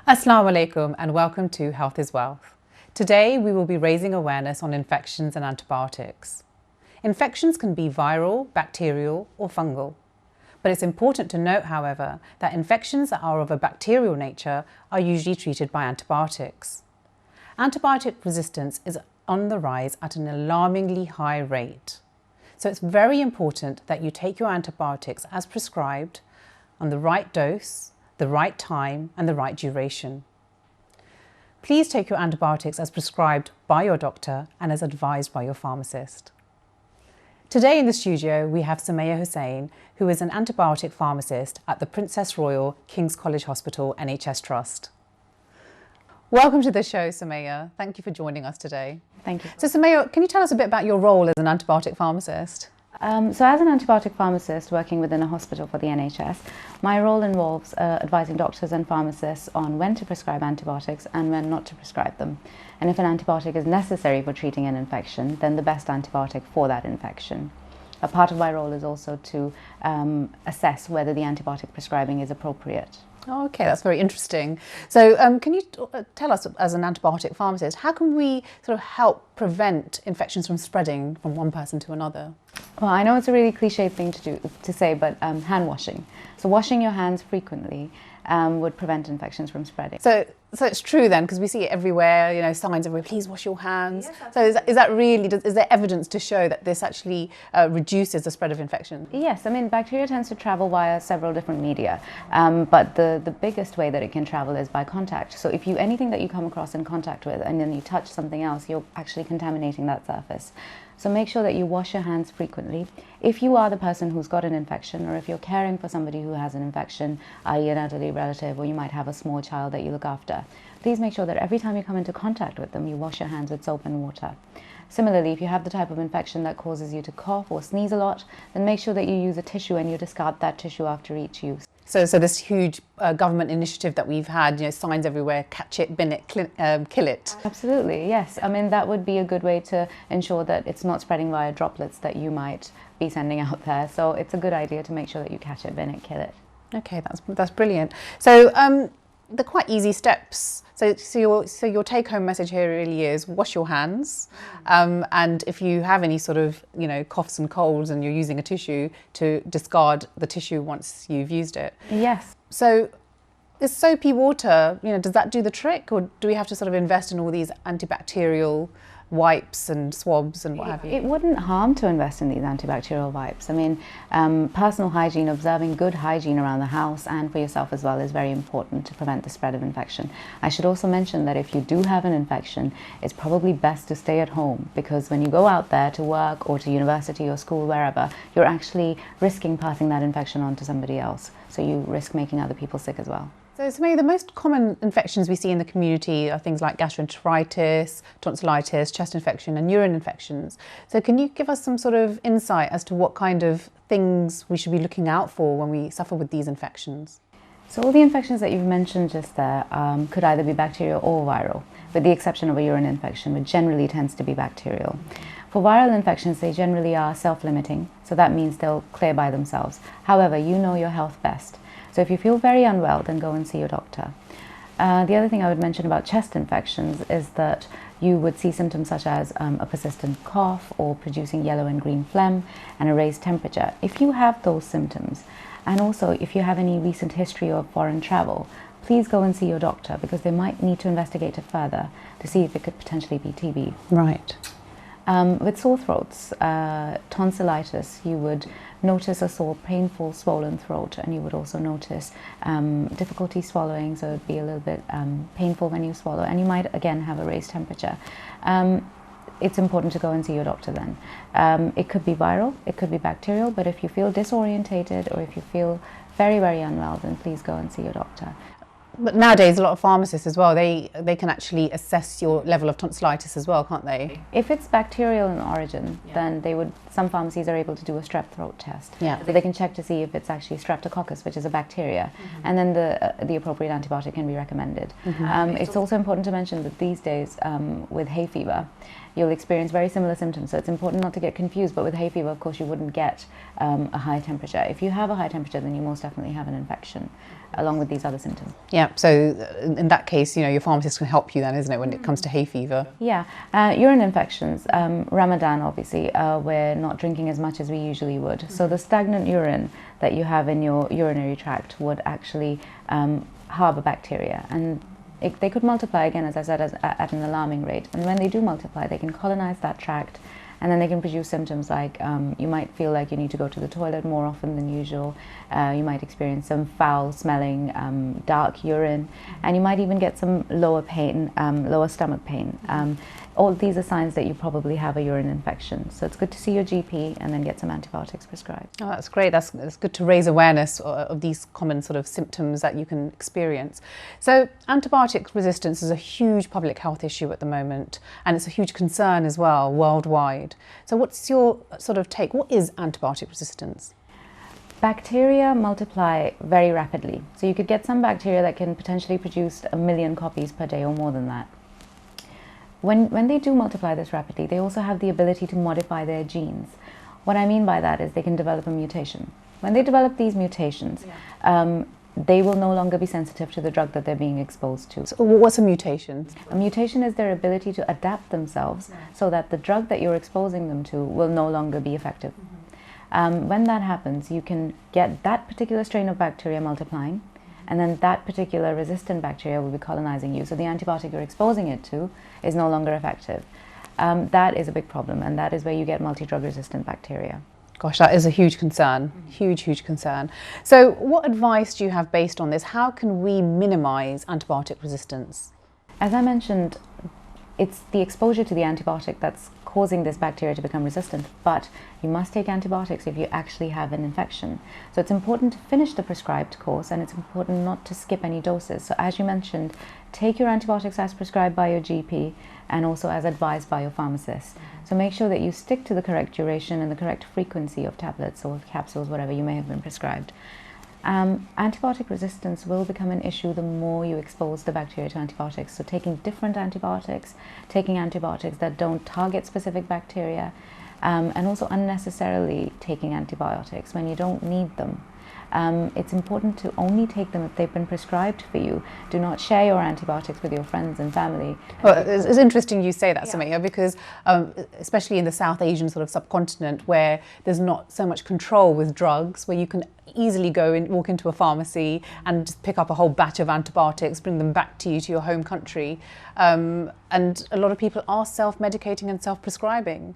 Assalamu alaikum and welcome to Health is Wealth. Today we will be raising awareness on infections and antibiotics. Infections can be viral, bacterial or fungal. But it's important to note, however, that infections that are of a bacterial nature are usually treated by antibiotics. Antibiotic resistance is on the rise at an alarmingly high rate. So it's very important that you take your antibiotics as prescribed, on the right dose, the right time and the right duration. Please take your antibiotics as prescribed by your doctor and as advised by your pharmacist. Today in the studio we have Somayya Hussain, who is an antibiotic pharmacist at the Princess Royal King's College Hospital NHS Trust. Welcome to the show, Somayya. Thank you for joining us today. Thank you. So Somayya, can you tell us a bit about your role as an antibiotic pharmacist? So as an antibiotic pharmacist working within a hospital for the NHS, my role involves advising doctors and pharmacists on when to prescribe antibiotics and when not to prescribe them. And if an antibiotic is necessary for treating an infection, then the best antibiotic for that infection. A part of my role is also to assess whether the antibiotic prescribing is appropriate. Oh, okay, that's very interesting. So can you tell us, as an antibiotic pharmacist, how can we sort of help prevent infections from spreading from one person to another? Well, I know it's a really cliched thing to say, but hand washing. So washing your hands frequently would prevent infections from spreading. So it's true then, because we see it everywhere, you know, signs everywhere, please wash your hands. Yes, so is that really, is there evidence to show that this actually reduces the spread of infection? Yes, I mean, bacteria tends to travel via several different media, but the biggest way that it can travel is by contact. So if anything that you come across in contact with and then you touch something else, you're actually contaminating that surface. So make sure that you wash your hands frequently. If you are the person who's got an infection, or if you're caring for somebody who has an infection, i.e. an elderly relative, or you might have a small child that you look after, please make sure that every time you come into contact with them, you wash your hands with soap and water. Similarly, if you have the type of infection that causes you to cough or sneeze a lot, then make sure that you use a tissue and you discard that tissue after each use. So this huge government initiative that we've had, you know, signs everywhere, catch it, bin it, kill it. Absolutely, yes. I mean, that would be a good way to ensure that it's not spreading via droplets that you might be sending out there. So it's a good idea to make sure that you catch it, bin it, kill it. Okay, that's brilliant. So the quite easy steps. So your take-home message here really is wash your hands, and if you have any sort of, you know, coughs and colds and you're using a tissue, to discard the tissue once you've used it. Yes. So is soapy water, you know, does that do the trick, or do we have to sort of invest in all these antibacterial wipes and swabs and what have you? It wouldn't harm to invest in these antibacterial wipes. I mean, personal hygiene, observing good hygiene around the house and for yourself as well is very important to prevent the spread of infection. I should also mention that if you do have an infection, it's probably best to stay at home, because when you go out there to work or to university or school, wherever, you're actually risking passing that infection on to somebody else. So you risk making other people sick as well. So Somayya, the most common infections we see in the community are things like gastroenteritis, tonsillitis, chest infection and urine infections. So can you give us some sort of insight as to what kind of things we should be looking out for when we suffer with these infections? So all the infections that you've mentioned just there could either be bacterial or viral, with the exception of a urine infection, which generally tends to be bacterial. For viral infections, they generally are self-limiting, so that means they'll clear by themselves. However, you know your health best. So if you feel very unwell, then go and see your doctor. The other thing I would mention about chest infections is that you would see symptoms such as a persistent cough or producing yellow and green phlegm and a raised temperature. If you have those symptoms, and also if you have any recent history of foreign travel, please go and see your doctor, because they might need to investigate it further to see if it could potentially be TB. Right. With sore throats, tonsillitis, you would notice a sore, painful, swollen throat, and you would also notice difficulty swallowing, so it would be a little bit painful when you swallow, and you might again have a raised temperature. It's important to go and see your doctor then. It could be viral, it could be bacterial, but if you feel disorientated or if you feel very, very unwell, then please go and see your doctor. But nowadays, a lot of pharmacists as well, they can actually assess your level of tonsillitis as well, can't they? If it's bacterial in origin, then some pharmacies are able to do a strep throat test. Yeah. So they can check to see if it's actually streptococcus, which is a bacteria, and then the appropriate antibiotic can be recommended. It's also important to mention that these days, with hay fever, you'll experience very similar symptoms. So it's important not to get confused, but with hay fever, of course, you wouldn't get a high temperature. If you have a high temperature, then you most definitely have an infection, along with these other symptoms. Yeah. Yeah, so in that case, your pharmacist can help you then, isn't it, when it comes to hay fever? Yeah, urine infections, Ramadan obviously, we're not drinking as much as we usually would. So the stagnant urine that you have in your urinary tract would actually harbour bacteria, and they could multiply again, as I said, at an alarming rate. And when they do multiply, they can colonise that tract, and then they can produce symptoms like you might feel like you need to go to the toilet more often than usual. You might experience some foul smelling, dark urine, and you might even get some lower stomach pain. All these are signs that you probably have a urine infection. So it's good to see your GP and then get some antibiotics prescribed. Oh, that's great. That's good to raise awareness of these common sort of symptoms that you can experience. So antibiotic resistance is a huge public health issue at the moment, and it's a huge concern as well worldwide. So what's your sort of take? What is antibiotic resistance? Bacteria multiply very rapidly. So you could get some bacteria that can potentially produce 1 million copies per day or more than that. When they do multiply this rapidly, they also have the ability to modify their genes. What I mean by that is they can develop a mutation. When they develop these mutations, they will no longer be sensitive to the drug that they're being exposed to. So what's a mutation? A mutation is their ability to adapt themselves so that the drug that you're exposing them to will no longer be effective. When that happens, you can get that particular strain of bacteria multiplying, and then that particular resistant bacteria will be colonizing you. So the antibiotic you're exposing it to is no longer effective. That is a big problem, and that is where you get multidrug-resistant bacteria. Gosh, that is a huge concern, huge concern. So what advice do you have based on this? How can we minimize antibiotic resistance? As I mentioned, it's the exposure to the antibiotic that's causing this bacteria to become resistant, but you must take antibiotics if you actually have an infection. So it's important to finish the prescribed course, and it's important not to skip any doses. So as you mentioned, take your antibiotics as prescribed by your GP and also as advised by your pharmacist. So make sure that you stick to the correct duration and the correct frequency of tablets or capsules, whatever you may have been prescribed. Antibiotic resistance will become an issue the more you expose the bacteria to antibiotics. So taking different antibiotics, taking antibiotics that don't target specific bacteria, and also unnecessarily taking antibiotics when you don't need them. It's important to only take them if they've been prescribed for you. Do not share your antibiotics with your friends and family. Well, it's interesting you say that, Somayya, because especially in the South Asian sort of subcontinent, where there's not so much control with drugs, where you can easily walk into a pharmacy and just pick up a whole batch of antibiotics, bring them back to you to your home country, and a lot of people are self-medicating and self-prescribing.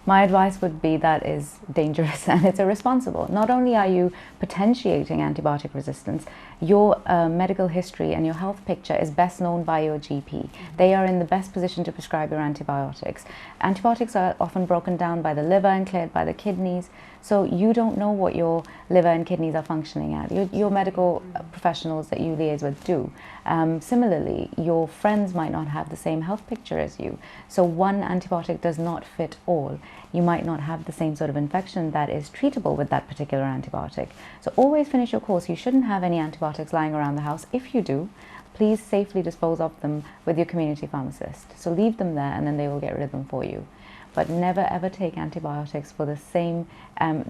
My advice would be that is dangerous and it's irresponsible. Not only are you potentiating antibiotic resistance, your medical history and your health picture is best known by your GP. They are in the best position to prescribe your antibiotics. Antibiotics are often broken down by the liver and cleared by the kidneys, so you don't know what your liver and kidneys are functioning at. Your medical professionals that you liaise with do. Similarly, your friends might not have the same health picture as you, so one antibiotic does not fit all. You might not have the same sort of infection that is treatable with that particular antibiotic. So always finish your course. You shouldn't have any antibiotics lying around the house. If you do, please safely dispose of them with your community pharmacist. So leave them there and then they will get rid of them for you. But never ever take antibiotics for the same,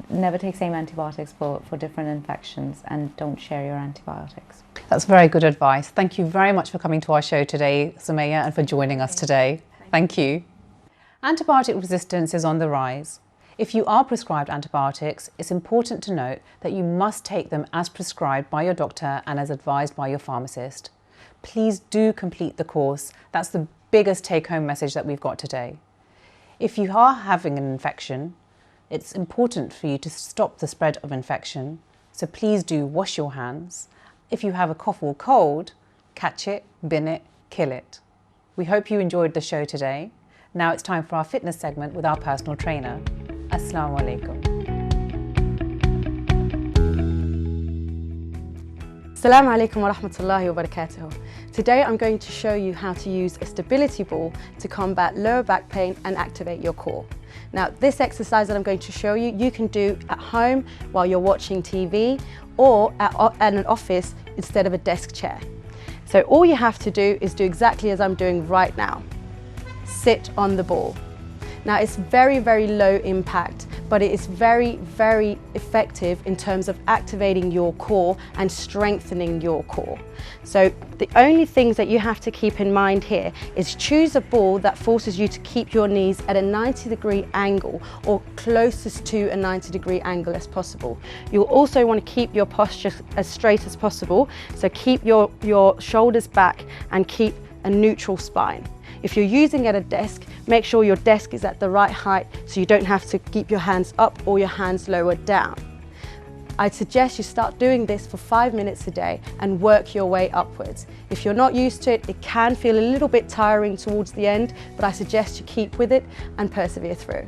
never take same antibiotics for different infections, and don't share your antibiotics. That's very good advice. Thank you very much for coming to our show today, Somayya, and for joining us today. Thank you. Antibiotic resistance is on the rise. If you are prescribed antibiotics, it's important to note that you must take them as prescribed by your doctor and as advised by your pharmacist. Please do complete the course. That's the biggest take-home message that we've got today. If you are having an infection, it's important for you to stop the spread of infection, so please do wash your hands. If you have a cough or cold, catch it, bin it, kill it. We hope you enjoyed the show today. Now it's time for our fitness segment with our personal trainer. Assalamu alaikum. Assalamu alaikum wa rahmatullahi wa barakatuh. Today I'm going to show you how to use a stability ball to combat lower back pain and activate your core. Now this exercise that I'm going to show you, you can do at home while you're watching TV or at an office instead of a desk chair. So all you have to do is do exactly as I'm doing right now. Sit on the ball. Now it's very, very low impact, but it is very, very effective in terms of activating your core and strengthening your core. So the only things that you have to keep in mind here is choose a ball that forces you to keep your knees at a 90-degree angle, or closest to a 90-degree angle as possible. You'll also want to keep your posture as straight as possible, so keep your shoulders back and keep a neutral spine. If you're using at a desk, make sure your desk is at the right height so you don't have to keep your hands up or your hands lowered down. I'd suggest you start doing this for 5 minutes a day and work your way upwards. If you're not used to it, it can feel a little bit tiring towards the end, but I suggest you keep with it and persevere through.